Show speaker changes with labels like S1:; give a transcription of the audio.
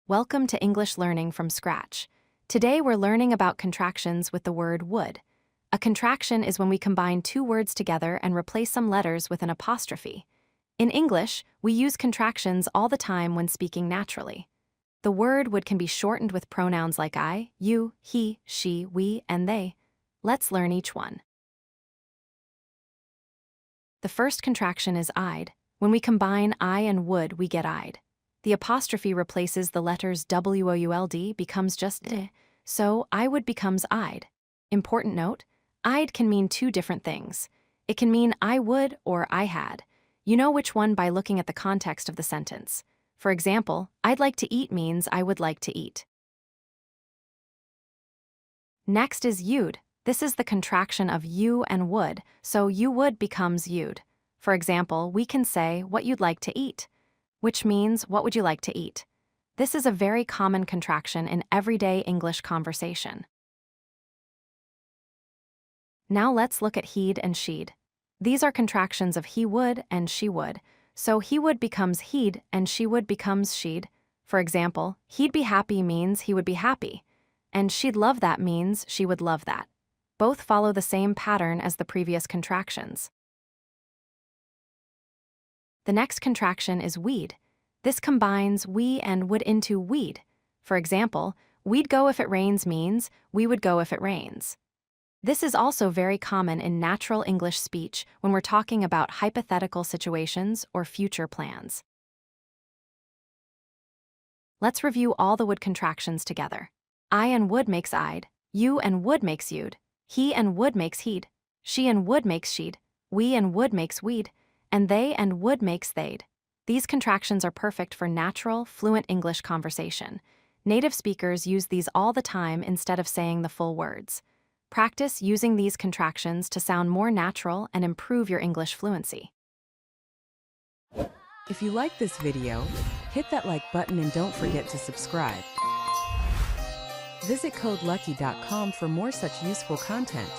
S1: Welcome to English Learning from Scratch. Today we're learning about contractions with the word would. A contraction is when we combine two words together and replace some letters with an apostrophe. In English, we use contractions all the time when speaking naturally. The word would can be shortened with pronouns like I, you, he, she, we, and they. Let's learn each one. The first contraction is I'd. When we combine I and would, we get I'd. The apostrophe replaces the letters would, becomes just d, so I would becomes I'd. Important note, I'd can mean two different things. It can mean I would or I had. You know which one by looking at the context of the sentence. For example, I'd like to eat means I would like to eat. Next is you'd. This is the contraction of you and would, so you would becomes you'd. For example, we can say what you'd like to eat, which means what would you like to eat. This is a very common contraction in everyday English conversation. Now let's look at he'd and she'd. These are contractions of he would and she would, so he would becomes he'd and she would becomes she'd. For example, he'd be happy means he would be happy, and she'd love that means she would love that. Both follow the same pattern as the previous contractions. The next contraction is we'd. This combines we and would into we'd. For example, we'd go if it rains means we would go if it rains. This is also very common in natural English speech when we're talking about hypothetical situations or future plans. Let's review all the would contractions together. I and would makes I'd, you and would makes you'd, he and would makes he'd, she and would makes she'd, we and would makes we'd, and they and would makes they'd. These contractions are perfect for natural, fluent English conversation. Native speakers use these all the time instead of saying the full words. Practice using these contractions to sound more natural and improve your English fluency.
S2: If you like this video, hit that like button and don't forget to subscribe. Visit codelucky.com for more such useful content.